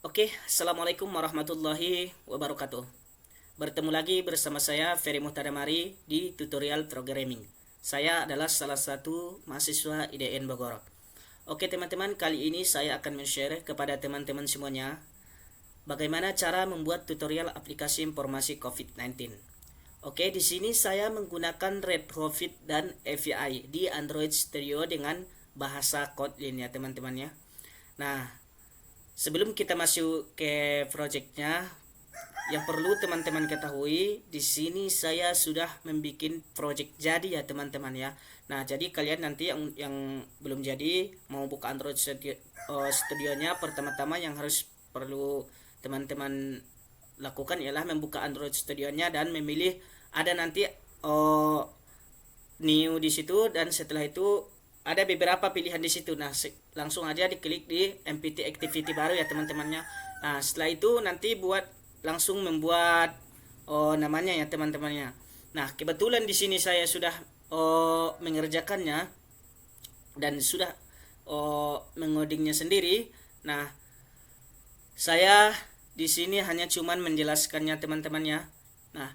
Oke, Assalamualaikum warahmatullahi wabarakatuh. Bertemu lagi bersama saya Ferry Muhtadamari di tutorial programming. Saya adalah salah satu mahasiswa IDN Bogor. Oke teman-teman, kali ini saya akan men-share kepada teman-teman semuanya bagaimana cara membuat tutorial aplikasi informasi COVID-19. Oke, di sini saya menggunakan Retrofit dan API di Android Studio dengan bahasa Kotlin ya teman-teman ya. Nah, sebelum kita masuk ke projectnya, yang perlu teman-teman ketahui, di sini saya sudah membuat project jadi ya teman-teman ya. Nah, jadi kalian nanti yang belum jadi mau buka Android Studionya, pertama-tama yang harus perlu teman-teman lakukan ialah membuka Android Studionya dan memilih ada nanti oh, new di situ, dan setelah itu ada beberapa pilihan di situ. Nah, langsung aja diklik di MPT activity baru ya teman-temannya. Nah, setelah itu nanti langsung membuat namanya ya teman-temannya. Nah, kebetulan di sini saya sudah mengerjakannya dan sudah mengodingnya sendiri. Nah, saya di sini hanya cuman menjelaskannya teman-temannya. Nah,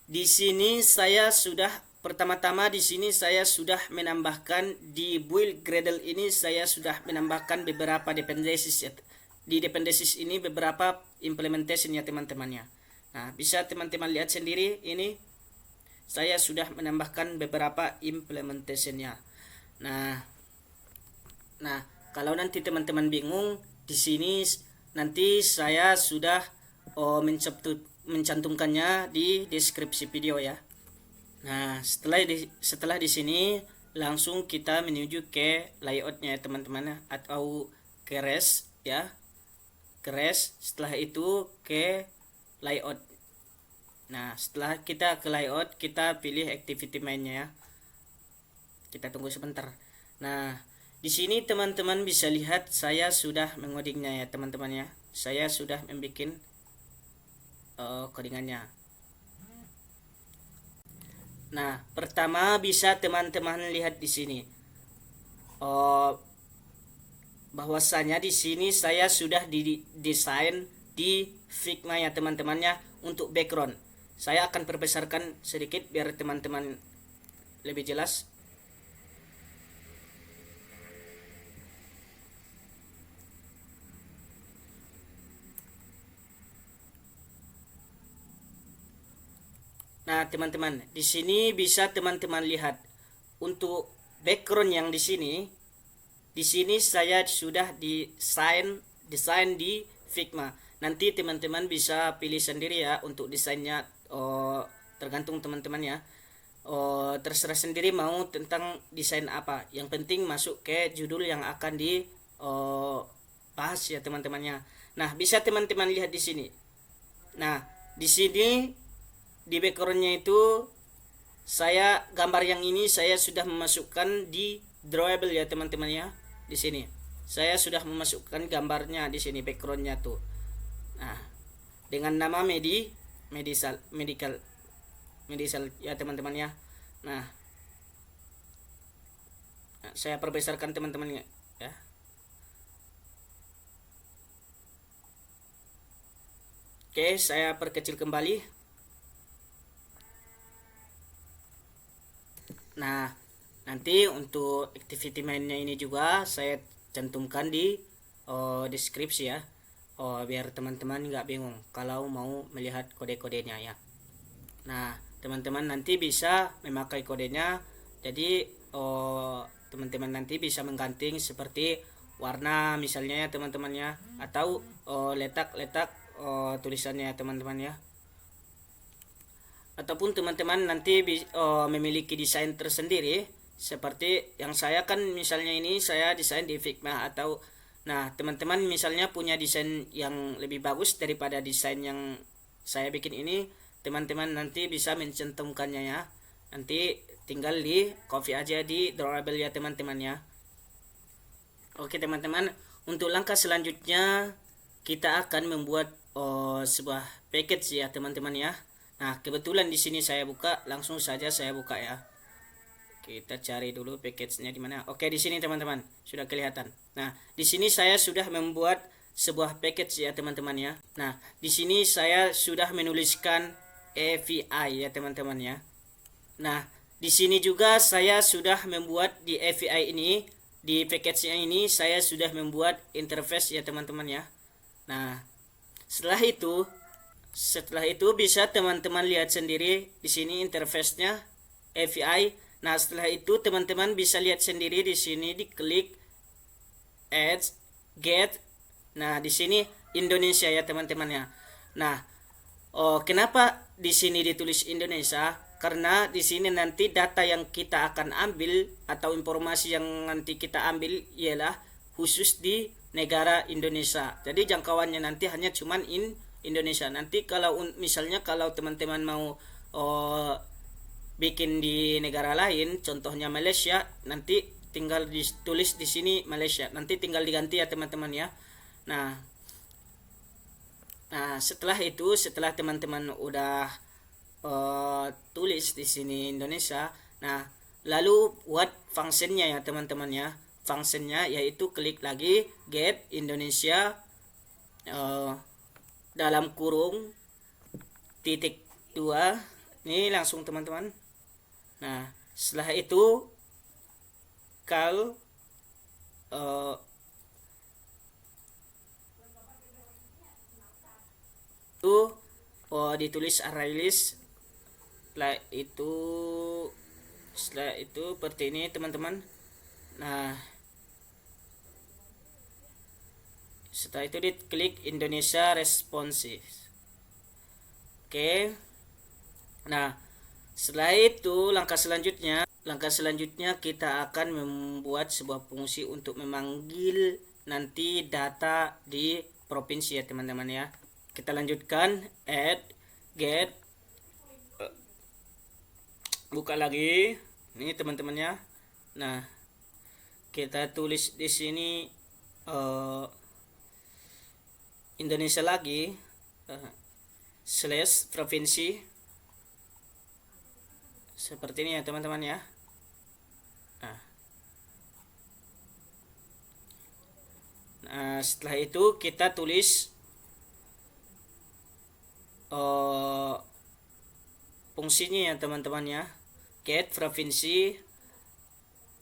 di sini saya sudah pertama-tama di sini saya sudah menambahkan di build Gradle ini, saya sudah menambahkan beberapa dependencies. Di dependencies ini beberapa implementation ya teman-temannya. Nah, bisa teman-teman lihat sendiri ini saya sudah menambahkan beberapa implementationnya. Nah, kalau nanti teman-teman bingung, di sini nanti saya sudah mencantumkannya di deskripsi video ya. Nah, setelah di sini langsung kita menuju ke layoutnya teman-teman atau ke res ya. Ke res, setelah itu ke layout. Nah, setelah kita ke layout, kita pilih activity mainnya ya. Kita tunggu sebentar. Nah, di sini teman-teman bisa lihat saya sudah mengodingnya ya teman-teman ya. Saya sudah membuat codingannya. Nah, pertama bisa teman-teman lihat di sini. Bahwasanya di sini saya sudah desain di Figma ya teman-temannya untuk background. Saya akan perbesarkan sedikit biar teman-teman lebih jelas. Nah, teman-teman, di sini bisa teman-teman lihat untuk background yang di sini saya sudah desain di Figma. Nanti teman-teman bisa pilih sendiri ya untuk desainnya, tergantung teman-teman ya. Terserah sendiri mau tentang desain apa. Yang penting masuk ke judul yang akan di bahas ya teman-temannya. Nah, bisa teman-teman lihat di sini. Nah, di sini di backgroundnya itu saya gambar yang ini saya sudah memasukkan di drawable ya teman-teman ya. Di sini saya sudah memasukkan gambarnya di sini backgroundnya tuh. Nah, dengan nama medical ya teman-teman ya. Nah, saya perbesarkan teman-teman ya. Oke, saya perkecil kembali. Nah, nanti untuk activity mainnya ini juga saya cantumkan di deskripsi ya. Biar teman-teman nggak bingung kalau mau melihat kode-kodenya ya. Nah, teman-teman nanti bisa memakai kodenya. Jadi teman-teman nanti bisa mengganti seperti warna misalnya ya teman-teman ya, atau letak-letak tulisannya ya teman-teman ya. Ataupun teman-teman nanti memiliki desain tersendiri seperti yang saya kan misalnya ini saya desain di Figma, atau nah teman-teman misalnya punya desain yang lebih bagus daripada desain yang saya bikin ini, teman-teman nanti bisa mencantumkannya ya. Nanti tinggal di copy aja di drawable ya teman-teman ya. Oke teman-teman, untuk langkah selanjutnya kita akan membuat sebuah package ya teman-teman ya. Nah, kebetulan di sini saya buka, langsung saja saya buka ya. Kita cari dulu package-nya di mana. Oke, di sini teman-teman, sudah kelihatan. Nah, di sini saya sudah membuat sebuah package ya teman-teman ya. Nah, di sini saya sudah menuliskan API ya teman-teman ya. Nah, di sini juga saya sudah membuat di API ini, di package-nya ini saya sudah membuat interface ya teman-teman ya. Nah, setelah itu bisa teman-teman lihat sendiri di sini interface-nya API. Nah, setelah itu teman-teman bisa lihat sendiri di sini, diklik add get. Nah, di sini Indonesia ya teman-teman ya. Nah, kenapa di sini ditulis Indonesia? Karena di sini nanti data yang kita akan ambil atau informasi yang nanti kita ambil ialah khusus di negara Indonesia. Jadi jangkauannya nanti hanya cuman Indonesia. Nanti kalau misalnya kalau teman-teman mau bikin di negara lain, contohnya Malaysia, nanti tinggal ditulis di sini Malaysia. Nanti tinggal diganti ya teman-teman ya. Nah, setelah teman-teman udah tulis di sini Indonesia, nah lalu buat functionnya ya teman-teman ya. Functionnya yaitu klik lagi get Indonesia dalam kurung titik 2. Ini langsung teman-teman. Nah, setelah itu kal ditulis array list. Setelah itu seperti ini teman-teman. Nah, setelah itu diklik Indonesia responsive. Oke. Nah, setelah itu langkah selanjutnya kita akan membuat sebuah fungsi untuk memanggil nanti data di provinsi ya teman-teman ya. Kita lanjutkan add get, buka lagi ini teman-teman ya. Nah, kita tulis di sini Indonesia lagi slash provinsi seperti ini ya teman-teman ya. Nah, setelah itu kita tulis fungsinya ya teman-teman ya. Get provinsi,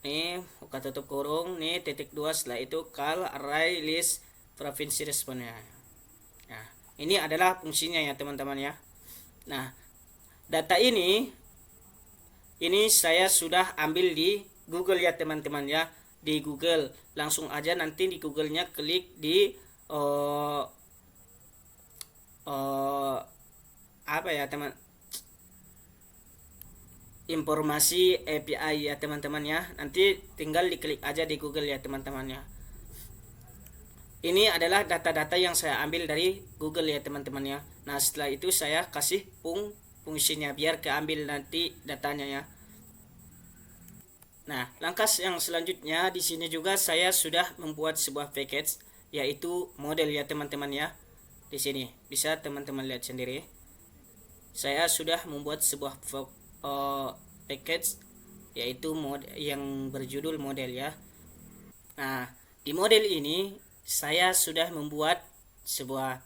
nih buka tutup kurung, nih titik 2. Setelah itu call array list provinsi responnya. Nah, ini adalah fungsinya ya teman-teman ya. Nah, data ini saya sudah ambil di Google ya teman-teman ya. Di Google langsung aja nanti di Google-nya klik di apa ya teman, informasi API ya teman-teman ya. Nanti tinggal diklik aja di Google ya teman-teman ya. Ini adalah data-data yang saya ambil dari Google ya teman-teman ya. Nah, setelah itu saya kasih fungsinya biar keambil nanti datanya ya. Nah, langkah yang selanjutnya di sini juga saya sudah membuat sebuah package yaitu model ya teman-teman ya. Di sini bisa teman-teman lihat sendiri. Saya sudah membuat sebuah package yaitu yang berjudul model ya. Nah, di model ini saya sudah membuat sebuah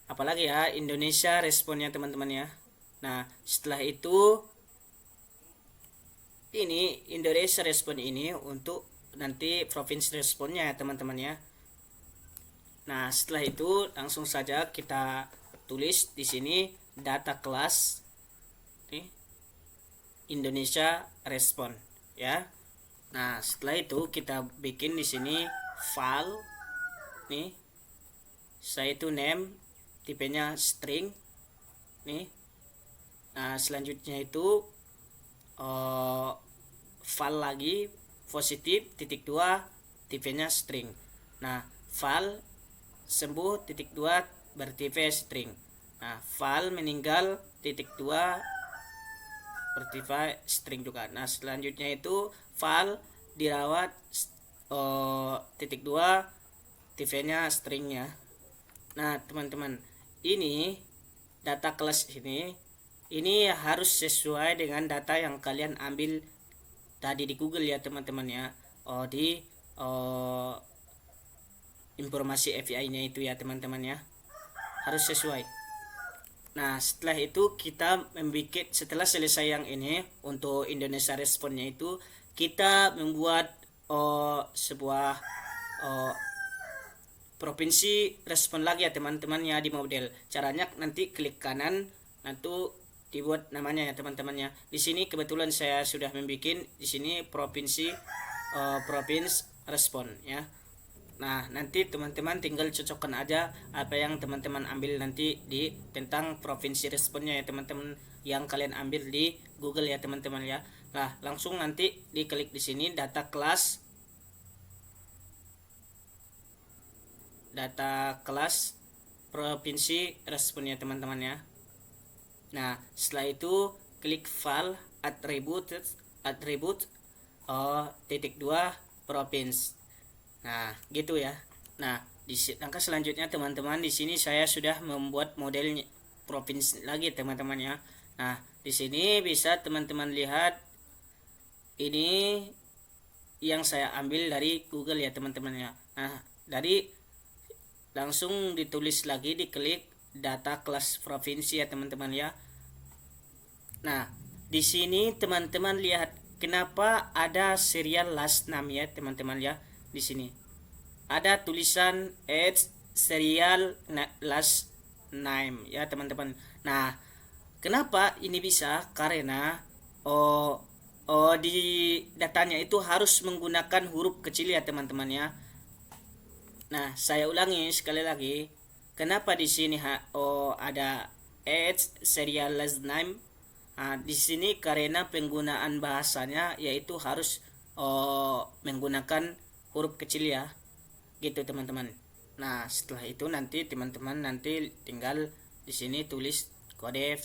apalagi ya, Indonesia responnya teman-teman ya. Nah, setelah itu ini Indonesia respon ini untuk nanti provinsi responnya ya teman-teman ya. Nah, setelah itu langsung saja kita tulis di sini data kelas nih Indonesia respon ya. Nah, setelah itu kita bikin di sini file nih. Saya itu name, tipenya string nih. Nah, selanjutnya itu file lagi positif titik 2, tipenya string. Nah, file sembuh titik 2 bertipe string. Nah, file meninggal titik 2 bertipe string juga. Nah, selanjutnya itu file dirawat titik 2 tipenya stringnya. Nah, teman-teman, ini data kelas ini harus sesuai dengan data yang kalian ambil tadi di Google ya teman-teman ya. Di informasi API-nya itu ya teman-teman ya, harus sesuai. Nah setelah itu kita setelah selesai yang ini untuk Indonesia responnya itu, kita membuat sebuah provinsi respon lagi ya teman-teman ya di model. Caranya nanti klik kanan, nanti dibuat namanya ya teman-temannya. Di sini kebetulan saya sudah membuat di sini provinsi respon ya. Nah nanti teman-teman tinggal cocokkan aja apa yang teman-teman ambil nanti di tentang provinsi responnya ya teman-teman, yang kalian ambil di Google ya teman-teman ya. Nah langsung nanti diklik di sini data kelas provinsi responnya teman-teman ya. Nah setelah itu klik file attribute titik 2 province. Nah gitu ya. Nah di langkah selanjutnya teman-teman, di sini saya sudah membuat modelnya provinsi lagi teman-teman ya. Nah di sini bisa teman-teman lihat ini yang saya ambil dari Google ya teman-teman ya. Nah dari langsung ditulis lagi, diklik data kelas provinsi ya teman-teman ya. Nah di sini teman-teman lihat kenapa ada serial last name ya teman-teman ya. Di sini ada tulisan add serial last name ya teman-teman. Nah kenapa ini bisa, karena di datanya itu harus menggunakan huruf kecil ya teman-teman ya. Nah, saya ulangi sekali lagi. Kenapa di sini ada add serial last name? Nah, di sini karena penggunaan bahasanya yaitu harus menggunakan huruf kecil ya. Gitu teman-teman. Nah, setelah itu nanti teman-teman nanti tinggal di sini tulis kode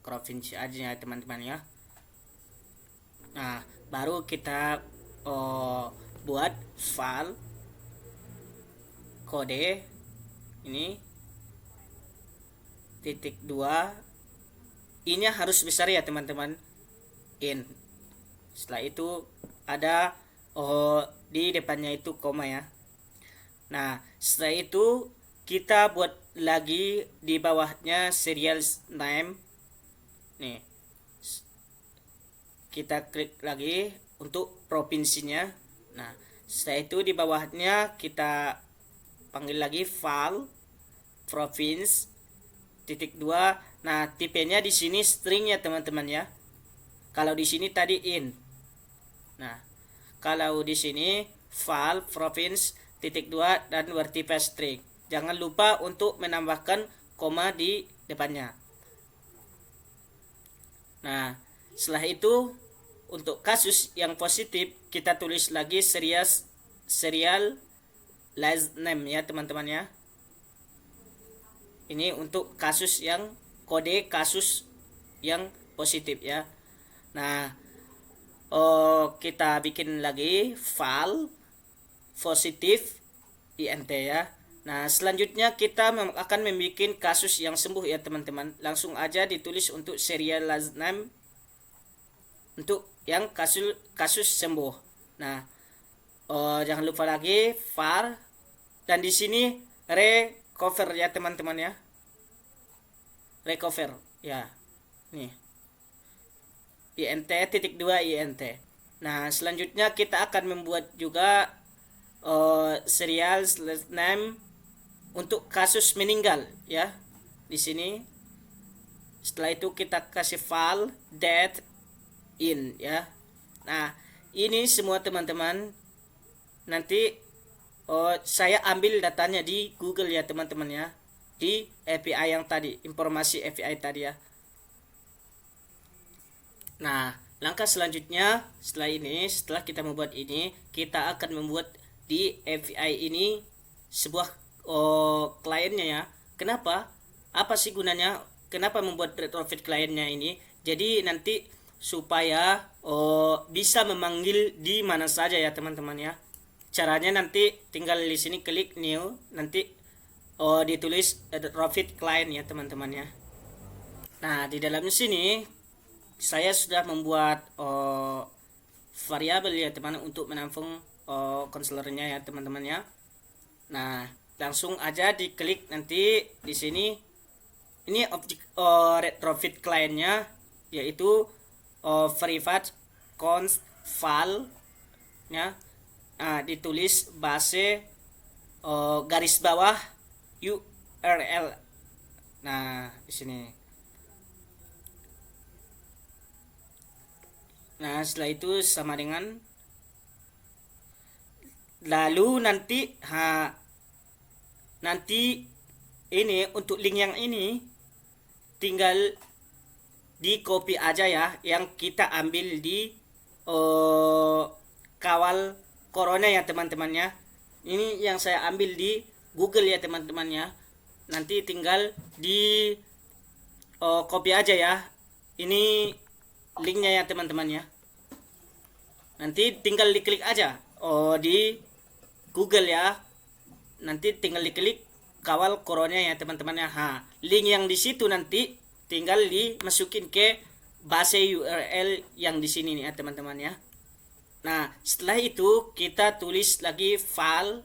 provinsi aja ya teman-teman ya. Nah, baru kita buat file kode ini titik 2, ini harus besar ya teman-teman, in. Setelah itu ada di depannya itu koma ya. Nah setelah itu kita buat lagi di bawahnya serial name nih, kita klik lagi untuk provinsinya. Nah setelah itu di bawahnya kita panggil lagi file province titik 2. Nah tipenya di sini string ya teman-teman ya. Kalau di sini tadi in. Nah kalau di sini file province titik 2 dan vertical string. Jangan lupa untuk menambahkan koma di depannya. Nah setelah itu untuk kasus yang positif kita tulis lagi serial last name ya teman-teman ya. Ini untuk kasus yang kode kasus yang positif ya. Nah kita bikin lagi file positif int ya. Nah selanjutnya kita akan membuat kasus yang sembuh ya teman-teman. Langsung aja ditulis untuk serial last name untuk yang kasus sembuh. Nah jangan lupa lagi var, dan di sini recover ya teman-teman ya, recover ya, nih int titik 2 int. Nah selanjutnya kita akan membuat juga serial name untuk kasus meninggal ya di sini. Setelah itu kita kasih file death in ya. Nah ini semua teman-teman nanti saya ambil datanya di Google ya teman-teman ya, di API yang tadi, informasi API tadi ya. Nah langkah selanjutnya setelah kita membuat ini, kita akan membuat di API ini sebuah kliennya ya. Kenapa? Apa sih gunanya? Kenapa membuat retrofit kliennya ini? Jadi nanti supaya bisa memanggil di mana saja ya teman-teman ya. Caranya nanti tinggal di sini klik new, nanti ditulis retrofit client ya teman-teman ya. Nah di dalam sini saya sudah membuat variabel ya teman untuk menampung konselornya ya teman-teman ya. Nah, langsung aja diklik nanti di sini. Ini objek retrofit kliennya yaitu private const file ya. Nah, ditulis base garis bawah URL. Nah, di sini. Nah, setelah itu sama dengan lalu nanti ini untuk link yang ini tinggal di copy aja ya, yang kita ambil di kawal corona ya teman-temannya. Ini yang saya ambil di Google ya teman-temannya. Nanti tinggal di copy aja ya. Ini linknya ya teman-temannya. Nanti tinggal diklik aja di Google ya. Nanti tinggal diklik kawal corona ya teman-temannya. Link yang di situ nanti tinggal dimasukin ke base URL yang di sini nih ya teman-teman ya. Nah, setelah itu kita tulis lagi file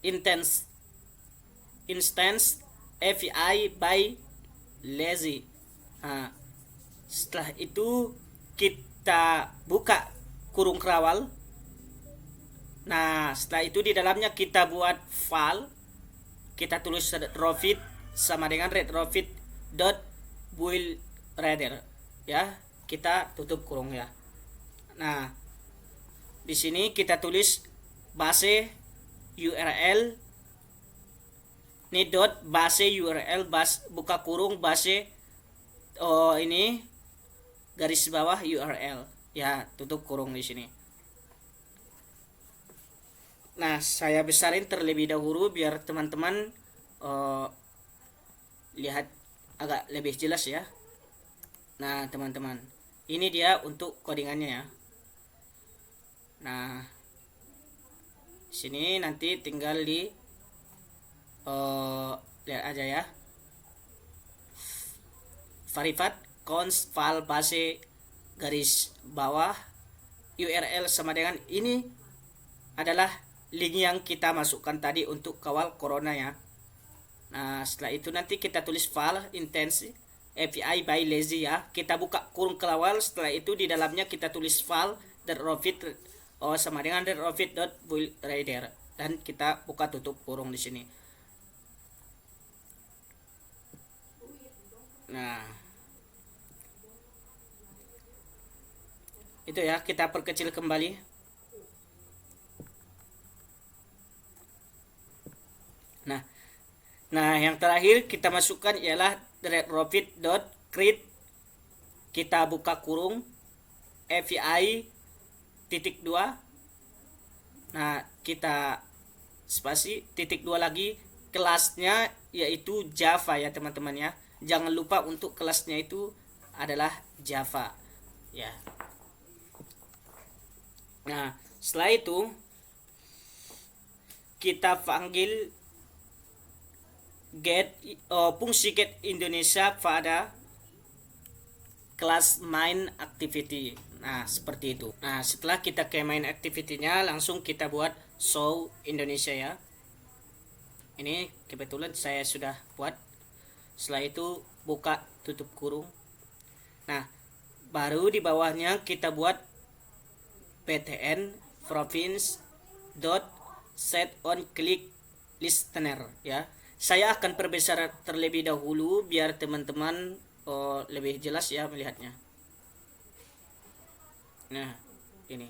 instance API by lazy. Setelah itu kita buka kurung kawal. Nah, setelah itu di dalamnya kita buat file, kita tulis retrofit sama dengan retrofit.buildRadar ya, kita tutup kurung ya. Nah, di sini kita tulis base URL ini base URL buka kurung base ini garis bawah URL ya, tutup kurung di sini. Nah, saya besarin terlebih dahulu biar teman-teman lihat agak lebih jelas ya. Nah, teman-teman, ini dia untuk codingannya ya. Nah, sini nanti tinggal di lihat aja ya. Private const file base garis bawah URL sama dengan ini adalah link yang kita masukkan tadi untuk kawal corona ya. Nah, setelah itu nanti kita tulis file instance API by lazy ya. Kita buka kurung kawal, setelah itu di dalamnya kita tulis file retrofit sama dengan retrofit.buildRadar dan kita buka tutup kurung di sini. Nah, itu ya, kita perkecil kembali. Nah, yang terakhir kita masukkan ialah retrofit.create. Kita buka kurung API titik 2. Nah, kita spasi titik 2 lagi, kelasnya yaitu Java ya teman-teman ya. Jangan lupa untuk kelasnya itu adalah Java ya. Nah, setelah itu kita panggil fungsi get Indonesia pada kelas main activity. Nah, seperti itu. Nah, setelah kita ke main activity-nya, langsung kita buat show Indonesia ya. Ini kebetulan saya sudah buat. Setelah itu buka tutup kurung. Nah, baru di bawahnya kita buat ptn province dot set on click listener ya. Saya akan perbesar terlebih dahulu biar teman-teman lebih jelas ya melihatnya. Nah, ini.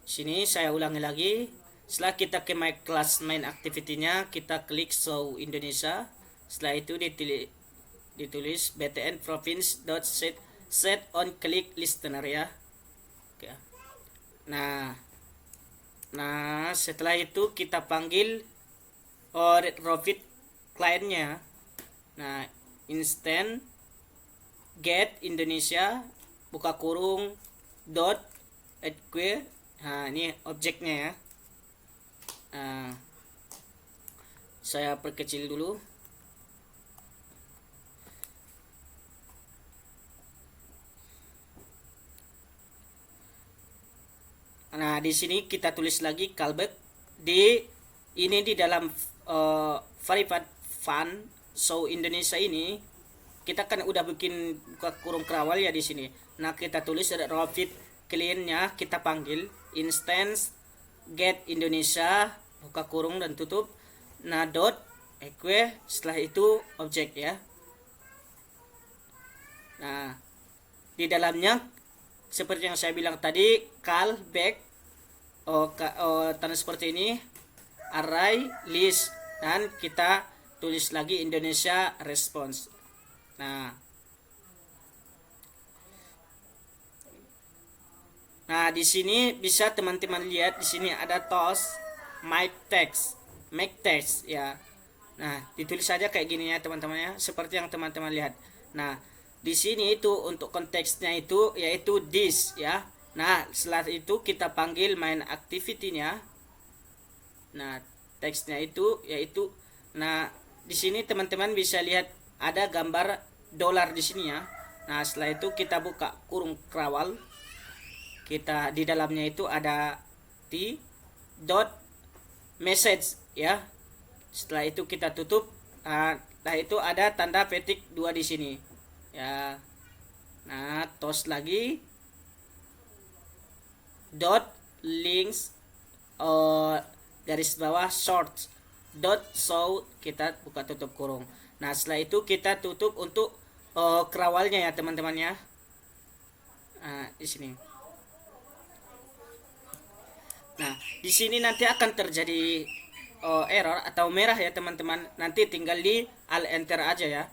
Sini saya ulangi lagi. Setelah kita ke my class main activity-nya, kita klik show Indonesia. Setelah itu ditulis btn province dot set on click listener ya. Oke. Nah, setelah itu kita panggil retrofit kliennya. Nah, instant get Indonesia buka kurung dot equal. Nah, ini objeknya ya. Saya perkecil dulu. Nah, di sini kita tulis lagi callback di ini di dalam verified fund show Indonesia ini kita kan udah bikin buka kurung kerawal ya di sini. Nah, kita tulis ada profit clientnya kita panggil instance get Indonesia buka kurung dan tutup. Nah, dot eque setelah itu objek ya. Nah, di dalamnya seperti yang saya bilang tadi callback tanda seperti ini array list dan kita tulis lagi Indonesia response. Nah, di sini bisa teman-teman lihat di sini ada toast make text ya. Nah, ditulis saja kayak gini ya teman-teman ya, seperti yang teman-teman lihat. Nah, di sini itu untuk konteksnya itu yaitu this ya. Nah, setelah itu kita panggil main activity-nya. Nah, teksnya itu yaitu di sini teman-teman bisa lihat ada gambar dolar di sini ya. Nah, setelah itu kita buka kurung kerawal. Kita di dalamnya itu ada dot message ya. Setelah itu kita tutup. Nah, itu ada tanda petik 2 di sini. Ya. Nah, toast lagi dot links garis bawah short dot show kita buka tutup kurung. Nah, setelah itu kita tutup untuk kerawalnya ya teman-teman ya. Nah, di sini. Nah, di sini nanti akan terjadi error atau merah ya teman-teman. Nanti tinggal di alt enter aja ya.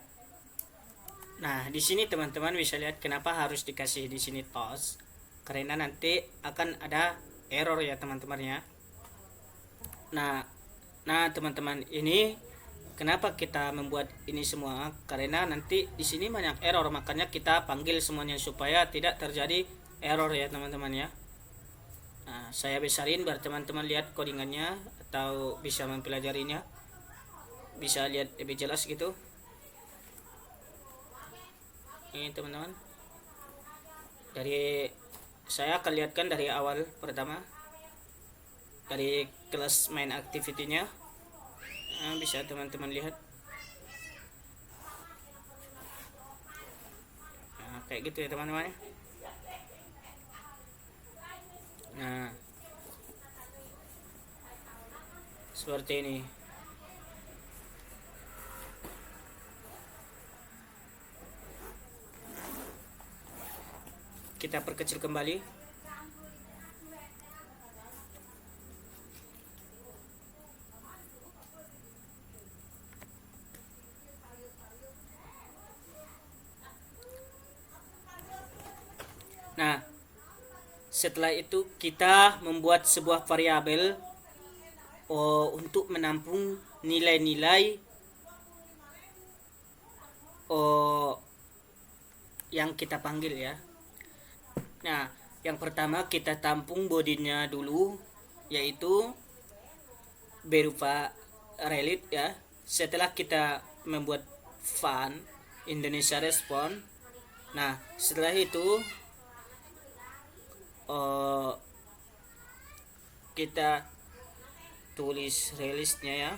Nah, di sini teman-teman bisa lihat kenapa harus dikasih di sini toast. Karena nanti akan ada error ya teman-teman ya. Nah teman-teman, ini kenapa kita membuat ini semua? Karena nanti di sini banyak error, makanya kita panggil semuanya supaya tidak terjadi error ya teman-teman ya. Nah, saya besarin biar teman-teman lihat codingannya atau bisa mempelajarinya, bisa lihat lebih jelas gitu. Ini teman-teman, dari saya akan lihatkan dari awal pertama dari kelas main activity-nya. Nah, bisa teman-teman lihat. Nah, kayak gitu ya teman-teman. Nah, seperti ini. Kita perkecil kembali. Nah, setelah itu kita membuat sebuah variabel untuk menampung nilai-nilai yang kita panggil ya. Nah, yang pertama kita tampung bodinya dulu, yaitu berupa relate ya. Setelah kita membuat fun Indonesia respon, nah setelah itu kita tulis rilisnya ya.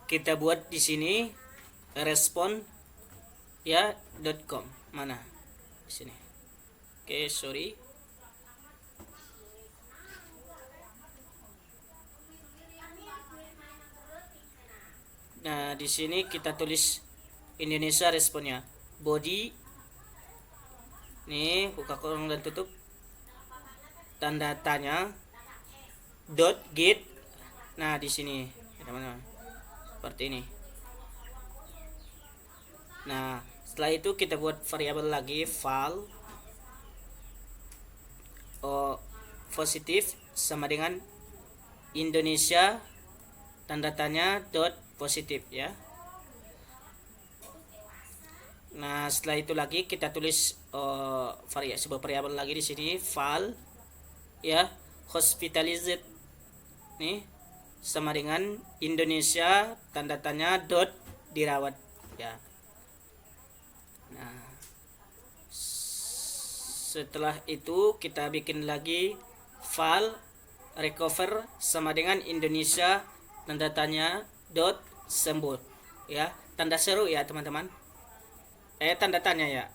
Kita buat di sini respon ya .com mana di sini. Oke, sorry. Nah, di sini kita tulis Indonesia responnya. Body nih, buka kurung dan tutup, tanda tanya dot get. Nah, di sini teman-teman seperti ini. Nah, setelah itu kita buat variabel lagi file positif sama dengan Indonesia tanda tanya dot positif ya. Nah, setelah itu lagi kita tulis sebuah variabel lagi di sini file ya hospitalized nih sama dengan Indonesia tanda tanya dot dirawat ya. Nah, Setelah itu kita bikin lagi file recover sama dengan Indonesia tanda tanya dot sembuh ya, tanda seru ya teman-teman, tanda tanya ya,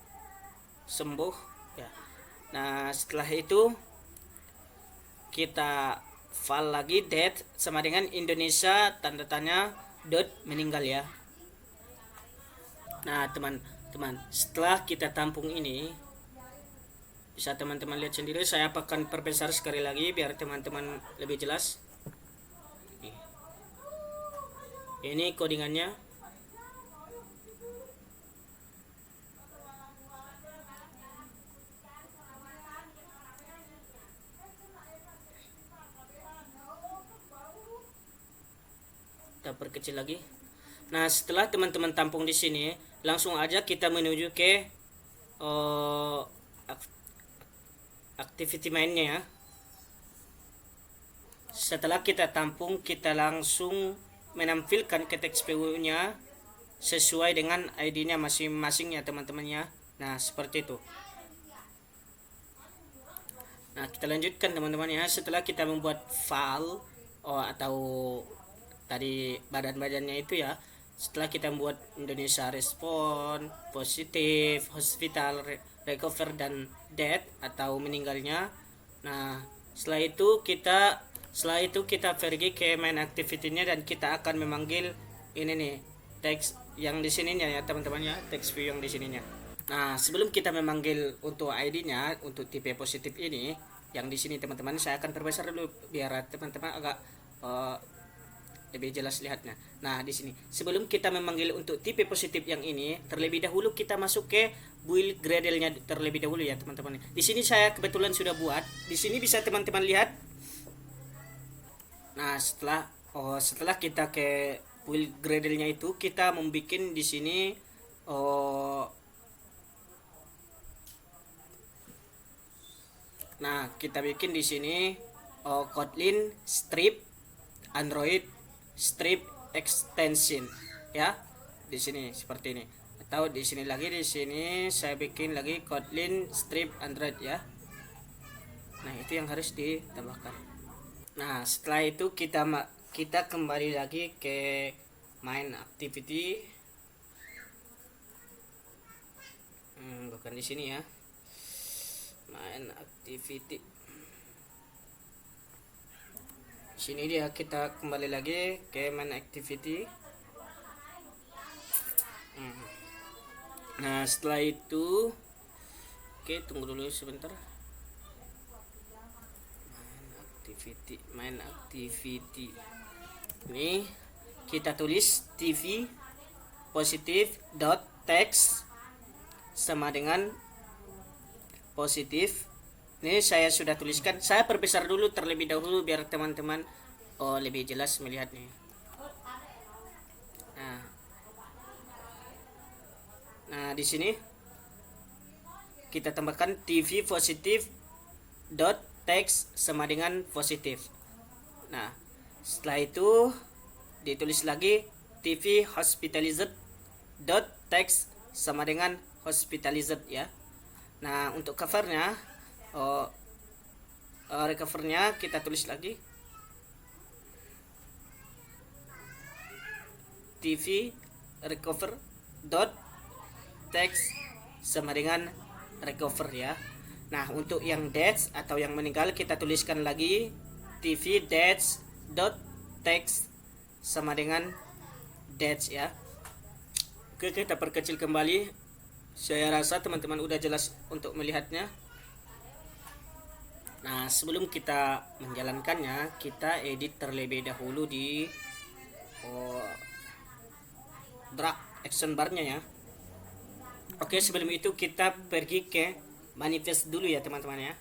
sembuh ya. Nah setelah itu kita file lagi death sama dengan Indonesia tanda tanya dot meninggal ya. Nah teman-teman, setelah kita tampung ini, bisa teman-teman lihat sendiri, saya akan perbesar sekali lagi biar teman-teman lebih jelas. Ini codingannya. Kita perkecil lagi. Nah, setelah teman-teman tampung di sini, langsung aja kita menuju ke activity mainnya ya. Setelah kita tampung, kita langsung menampilkan ke teks PU-nya sesuai dengan ID-nya masing-masing ya teman-temannya. Nah, seperti itu. Nah, kita lanjutkan teman-teman ya. Setelah kita membuat file atau tadi badan-badannya itu ya, setelah kita membuat Indonesia respon, positif, hospital, recover, dan death atau meninggalnya. Nah, setelah itu kita pergi ke main activity-nya dan kita akan memanggil ini nih, teks yang di sininya ya teman-teman ya, teks view yang di sininya. Nah, sebelum kita memanggil untuk ID-nya untuk tipe positif ini yang di sini teman-teman, saya akan perbesar dulu biar teman-teman agak lebih jelas lihatnya. Nah, di sini sebelum kita memanggil untuk tipe positif yang ini, terlebih dahulu kita masuk ke build Gradle-nya terlebih dahulu ya teman-teman. Di sini saya kebetulan sudah buat. Di sini bisa teman-teman lihat. Nah, setelah kita ke build Gradle-nya itu, kita membuat di sini nah, kita bikin di sini Kotlin strip Android strip extension ya. Di sini seperti ini. Atau di sini lagi, di sini saya bikin lagi Kotlin strip Android ya. Nah, itu yang harus ditambahkan. Nah, setelah itu kita kembali lagi ke main activity. Bukan di sini ya. Main activity. Sini dia, kita kembali lagi ke main activity. Nah, setelah itu tunggu dulu sebentar. Main activity ini kita tulis tv positif dot text sama dengan positif. Ini saya sudah tuliskan, saya perbesar dulu terlebih dahulu biar teman-teman lebih jelas melihatnya. Nah, di sini kita tambahkan tv positif dot text sama dengan positif. Nah, setelah itu ditulis lagi tv hospitalized dot text sama dengan hospitalized ya. Nah, untuk covernya recovernya kita tulis lagi tv recover dot text sama dengan recover ya. Nah, untuk yang deaths atau yang meninggal kita tuliskan lagi tv deaths dot text sama dengan deaths ya. Oke, kita perkecil kembali. Saya rasa teman-teman udah jelas untuk melihatnya. Nah, sebelum kita menjalankannya, kita edit terlebih dahulu di drag action bar-nya ya. Oke, sebelum itu kita pergi ke manifest dulu ya teman-teman ya.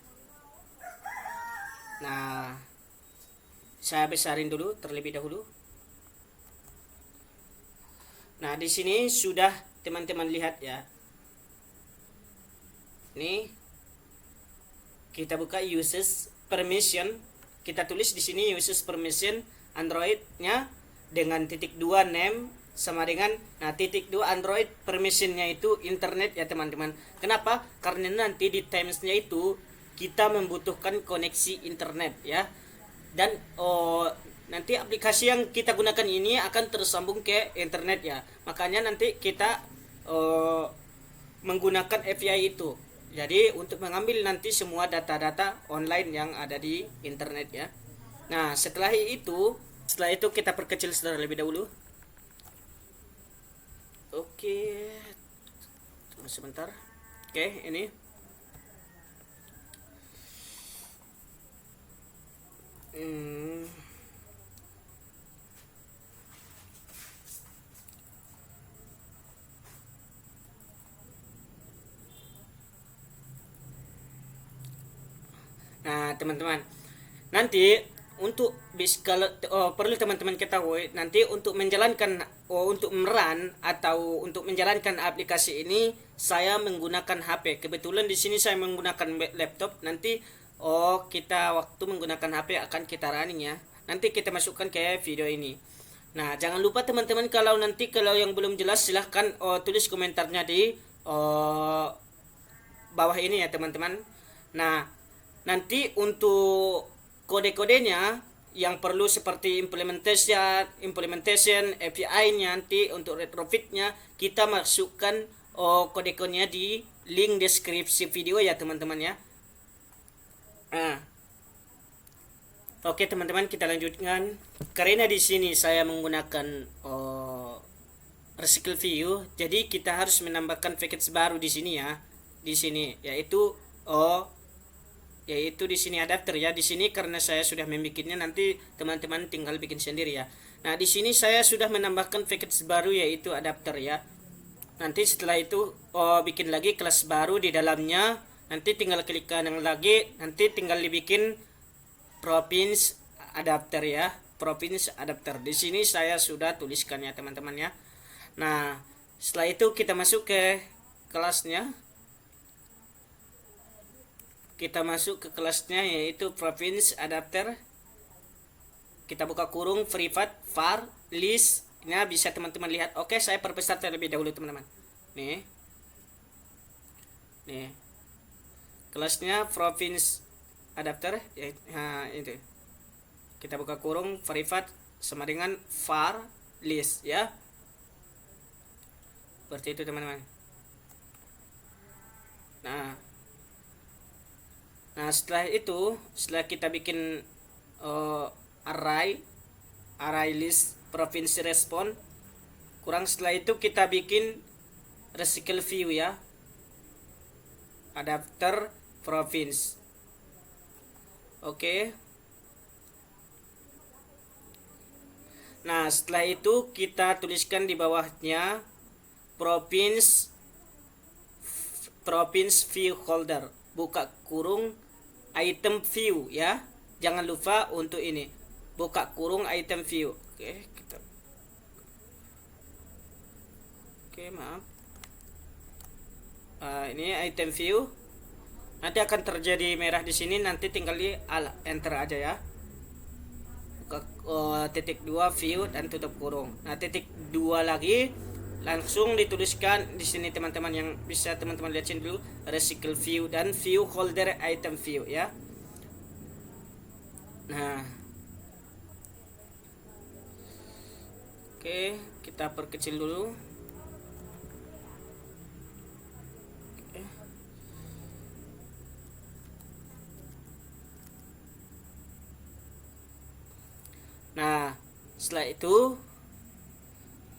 Nah, saya besarin dulu terlebih dahulu. Nah, di sini sudah teman-teman lihat ya. Ini kita buka uses permission, kita tulis di sini uses permission Android-nya dengan titik 2 name sama dengan titik 2 Android permissionnya itu internet ya teman-teman. Kenapa? Karena nanti di timesnya itu kita membutuhkan koneksi internet ya. Dan nanti aplikasi yang kita gunakan ini akan tersambung ke internet ya. Makanya nanti kita menggunakan API itu. Jadi untuk mengambil nanti semua data-data online yang ada di internet ya. Nah, setelah itu kita perkecil terlebih dahulu. Oke. Tunggu sebentar. Oke, ini. Nah, teman-teman, nanti untuk kalau perlu teman-teman ketahui, nanti untuk merun atau untuk menjalankan aplikasi ini saya menggunakan HP. Kebetulan di sini saya menggunakan laptop. Nanti kita waktu menggunakan HP akan kita running ya. Nanti kita masukkan ke video ini. Nah, jangan lupa teman-teman, kalau yang belum jelas silahkan tulis komentarnya di bawah ini ya teman-teman. Nah, nanti untuk kode-kodenya yang perlu seperti implementation API-nya, nanti untuk retrofitnya kita masukkan kode-kodenya di link deskripsi video ya teman-teman ya. Oke teman-teman, kita lanjutkan. Karena di sini saya menggunakan recycle view, jadi kita harus menambahkan package baru di sini ya. Di sini yaitu di sini adapter ya. Di sini karena saya sudah membikinnya, nanti teman-teman tinggal bikin sendiri ya. Nah, di sini saya sudah menambahkan package baru yaitu adapter ya. Nanti setelah itu bikin lagi kelas baru di dalamnya. Nanti tinggal klik kanan lagi, nanti tinggal dibikin province adapter ya. Province adapter. Di sini saya sudah tuliskan ya teman-teman ya. Nah, setelah itu kita masuk ke kelasnya. Kita masuk ke kelasnya yaitu province adapter. Kita buka kurung privat var list. Ini bisa teman-teman lihat. Oke, saya perbesar terlebih dahulu teman-teman. Nih. Kelasnya province adapter ya, itu. Kita buka kurung privat sama dengan var list ya. Seperti itu teman-teman. Nah, setelah kita bikin array list province respond, setelah itu kita bikin recycle view ya, adapter province. Oke. Nah, setelah itu kita tuliskan di bawahnya province view holder, buka kurung item view ya. Jangan lupa untuk ini, buka kurung item view. Oke, maaf. Ini item view. Nanti akan terjadi merah di sini, nanti tinggal di enter aja ya. Buka titik 2 view dan tutup kurung. Nah, titik 2 lagi langsung dituliskan di sini teman-teman, yang bisa teman-teman lihat sini dulu, recycle view dan view holder item view ya. Nah, oke, kita perkecil dulu. Nah, setelah itu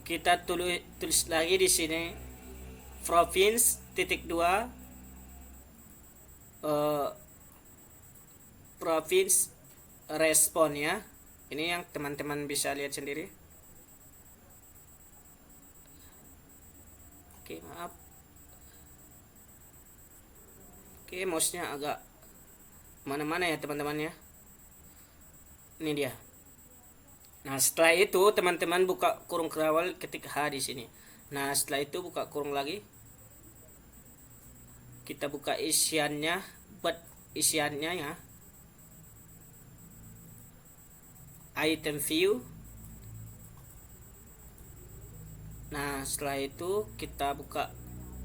kita tulis lagi di sini province titik 2 province respond ya. Ini yang teman-teman bisa lihat sendiri. Oke, maaf. Oke, mouse-nya agak mana-mana ya teman-teman ya. Ini dia. Nah, setelah itu teman-teman buka kurung kawal, ketik H di sini. Nah, setelah itu buka kurung lagi. Kita buka isiannya, buat isiannya ya. Item view. Nah, setelah itu kita buka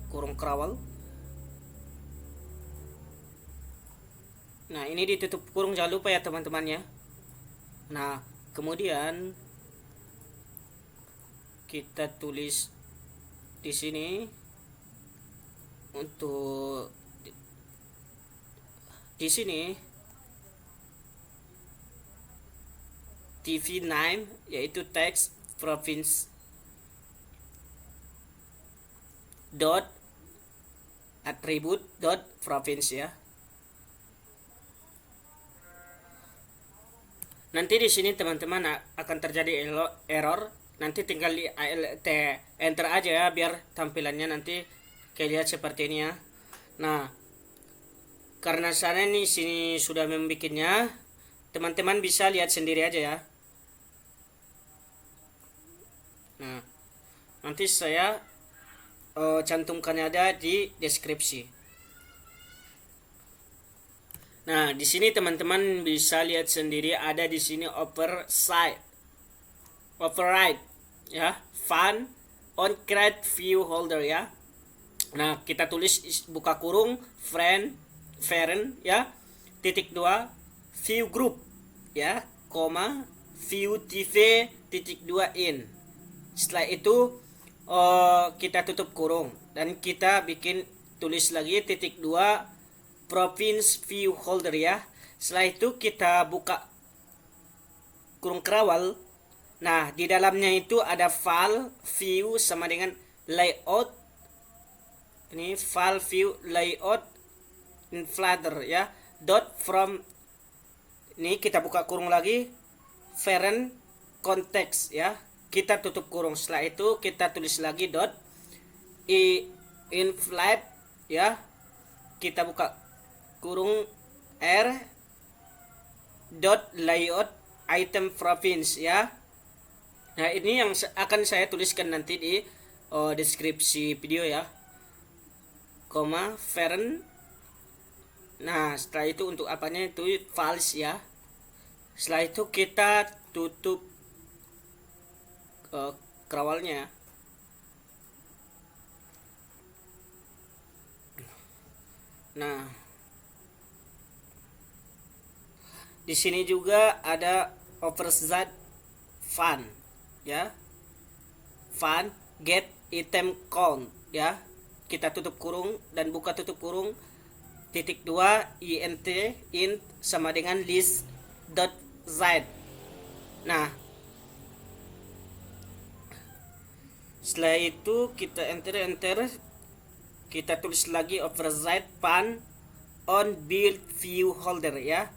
kurung kerawal. Nah, ini ditutup kurung, jangan lupa ya teman-teman ya. Nah, kemudian kita tulis di sini untuk di sini TV name, yaitu teks province dot attribute dot province ya. Nanti di sini teman-teman akan terjadi error. Nanti tinggal di ALT enter aja ya, biar tampilannya nanti kayak lihat seperti ini ya. Nah, karena saya nih sini sudah membuatnya, teman-teman bisa lihat sendiri aja ya. Nah, nanti saya cantumkannya ada di deskripsi. Nah, di sini teman-teman bisa lihat sendiri ada di sini override ya, fun on create view holder ya. Nah, kita tulis buka kurung parent ya, titik 2 view group ya, koma view TV titik 2 in. Setelah itu kita tutup kurung dan kita bikin tulis lagi titik 2 province view holder ya. Setelah itu kita buka kurung kerawal. Nah, di dalamnya itu ada file view sama dengan layout. Ini file view layout in Flutter ya. Dot from, ini kita buka kurung lagi, parent context ya. Kita tutup kurung. Setelah itu kita tulis lagi dot in flat ya. Kita buka kurung r dot layout item province ya. Nah, ini yang akan saya tuliskan nanti di deskripsi video ya, koma parent. Nah, setelah itu untuk apanya itu false ya. Setelah itu kita tutup kerawalnya. Nah, di sini juga ada override fun ya, fun get item count ya. Kita tutup kurung dan buka tutup kurung, titik 2 int sama dengan list dot z. Nah, setelah itu kita enter, kita tulis lagi override fun on build view holder ya,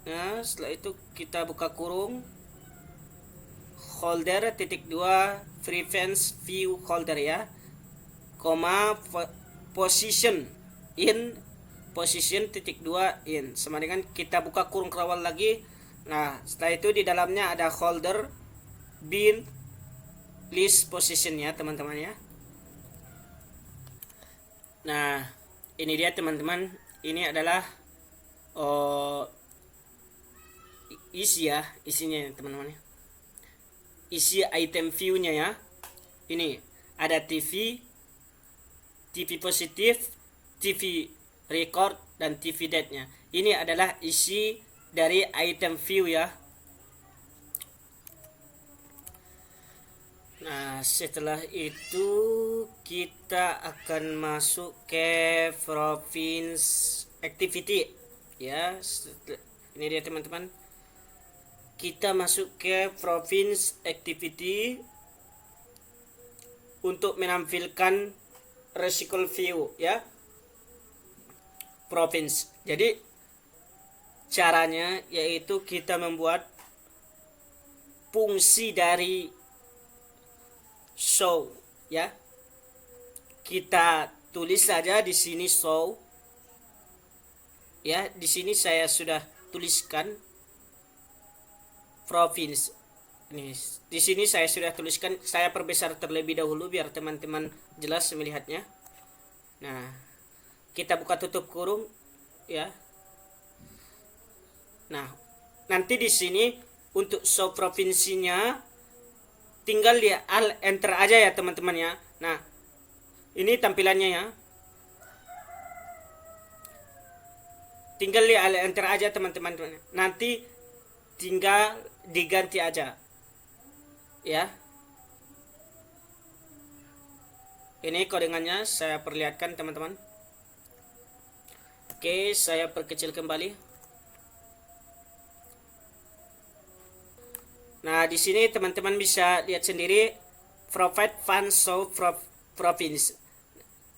Nah, setelah itu kita buka kurung holder titik 2 preference view holder ya, koma position titik 2 in sama dengan kita buka kurung kerawal lagi. Nah, setelah itu di dalamnya ada holder bin list position ya teman-teman ya. Nah, ini dia teman-teman, ini adalah isinya teman-teman ya. Isi item view-nya ya. Ini ada TV positif, TV record, dan TV date-nya. Ini adalah isi dari item view ya. Nah, setelah itu kita akan masuk ke province activity ya. Ini dia teman-teman, kita masuk ke province activity untuk menampilkan residual view ya, province. Jadi caranya yaitu kita membuat fungsi dari show ya. Kita tulis saja di sini show ya. Di sini saya sudah tuliskan province. Ini di sini saya sudah tuliskan, saya perbesar terlebih dahulu biar teman-teman jelas melihatnya. Nah, kita buka tutup kurung ya. Nah, nanti di sini untuk show provinsinya tinggal di Alt Enter aja ya teman-teman ya. Nah, ini tampilannya ya. Tinggal di Alt Enter aja teman-teman. Nanti tinggal diganti aja. Ya. Ini kodengannya saya perlihatkan teman-teman. Oke, saya perkecil kembali. Nah, di sini teman-teman bisa lihat sendiri provide funds show province.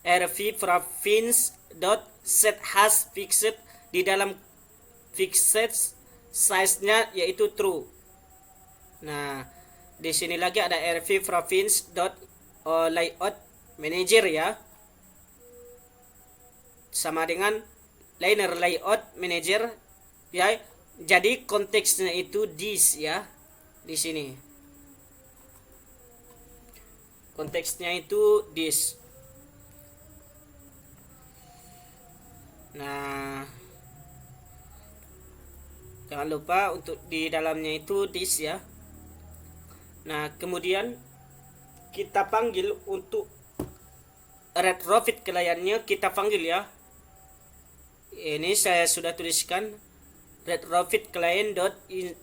RV province dot set has fixed, di dalam fixed size-nya yaitu true. Nah, di sini lagi ada RV province dot layout manager ya. Sama dengan liner layout manager ya. Jadi konteksnya itu this ya. Di sini konteksnya itu this. Nah, jangan lupa untuk di dalamnya itu this ya. Nah, kemudian kita panggil untuk retrofit kliennya, kita panggil ya. Ini saya sudah tuliskan retrofit client dot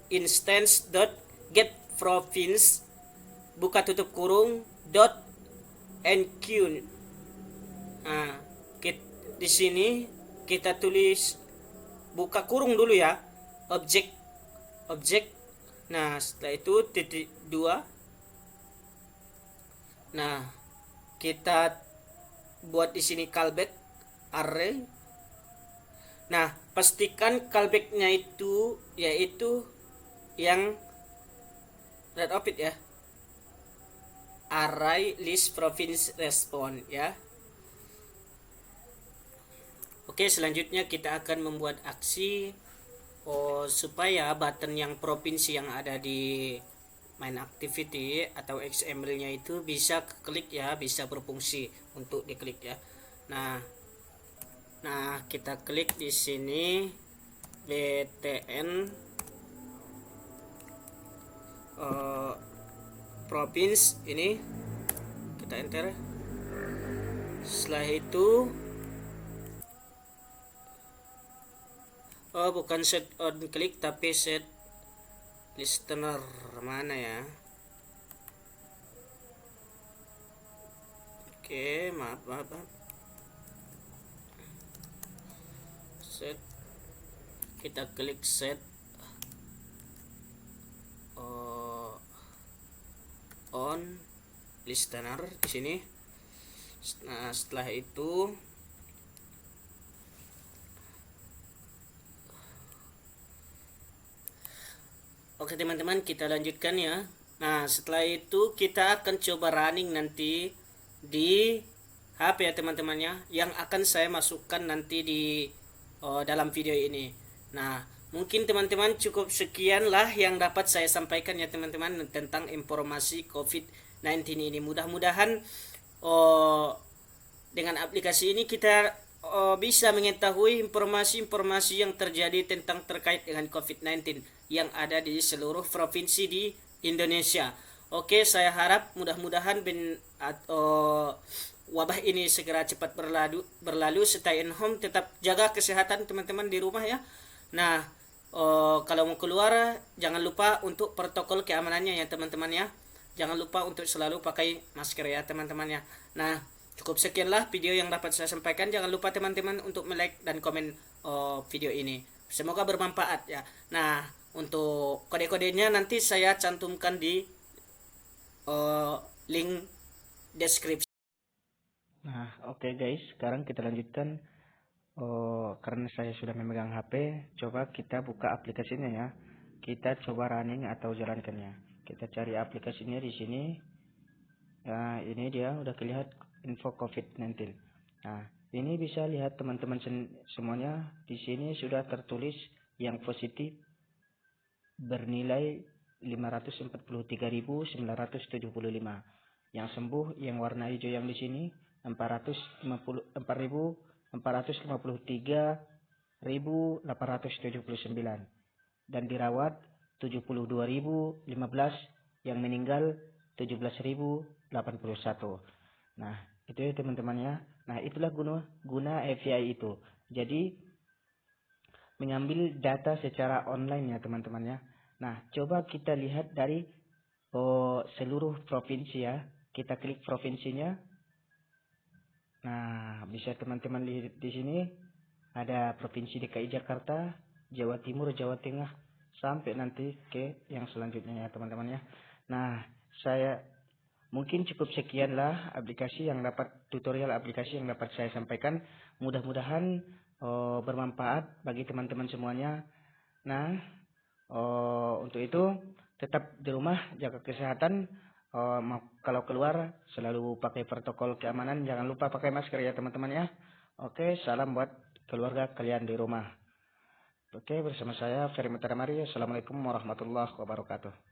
instance dot get province buka tutup kurung dot nq. Nah, di sini kita tulis buka kurung dulu ya, objek. Nah, setelah itu titik 2. Nah, kita buat di sini callback array. Nah, pastikan callbacknya itu yaitu yang retrofit ya, array list province response ya. Oke, selanjutnya kita akan membuat aksi supaya button yang provinsi yang ada di main activity atau XML-nya itu bisa klik ya, bisa berfungsi untuk diklik ya. Nah, kita klik di sini btn province ini, kita enter. Setelah itu bukan set on click tapi set listener, mana ya? Oke, maaf. Set, kita klik set on listener di sini. Nah, setelah itu oke teman-teman, kita lanjutkan ya. Nah, setelah itu kita akan coba running nanti di HP ya teman-temannya, yang akan saya masukkan nanti di dalam video ini. Nah, mungkin teman-teman cukup sekian lah yang dapat saya sampaikan ya teman-teman tentang informasi COVID-19 ini. Mudah-mudahan dengan aplikasi ini kita bisa mengetahui informasi-informasi yang terjadi terkait dengan COVID-19 yang ada di seluruh provinsi di Indonesia. Oke, saya harap mudah-mudahan wabah ini segera cepat berlalu. Stay in home, tetap jaga kesehatan teman-teman di rumah ya. Nah, kalau mau keluar jangan lupa untuk protokol keamanannya ya teman-teman ya. Jangan lupa untuk selalu pakai masker ya teman-teman ya. Nah, cukup sekianlah video yang dapat saya sampaikan. Jangan lupa teman-teman untuk like dan komen video ini. Semoga bermanfaat ya. Nah, untuk kode-kodenya nanti saya cantumkan di link deskripsi. Nah, oke guys, sekarang kita lanjutkan. Karena saya sudah memegang HP, coba kita buka aplikasinya ya. Kita coba running atau jalankannya. Kita cari aplikasinya di sini. Nah, ini dia udah kelihatan info COVID-19. Nah, ini bisa lihat teman-teman semuanya. Di sini sudah tertulis yang positif bernilai 543.975. Yang sembuh yang warna hijau yang di sini 453.879 dan dirawat 72.015, yang meninggal 17.081. Nah, itu ya teman-teman ya. Nah, itulah guna API itu. Jadi mengambil data secara online ya teman-teman ya. Nah, coba kita lihat dari seluruh provinsi ya. Kita klik provinsinya. Nah, bisa teman-teman lihat di sini ada Provinsi DKI Jakarta, Jawa Timur, Jawa Tengah, sampai nanti ke yang selanjutnya ya teman-teman ya. Nah, saya mungkin cukup sekianlah tutorial aplikasi yang dapat saya sampaikan. Mudah-mudahan bermanfaat bagi teman-teman semuanya. Nah, untuk itu tetap di rumah, jaga kesehatan. Kalau keluar selalu pakai protokol keamanan, jangan lupa pakai masker ya teman-teman ya. Oke, salam buat keluarga kalian di rumah. Oke, bersama saya Ferry Mutaramari. Assalamualaikum warahmatullahi wabarakatuh.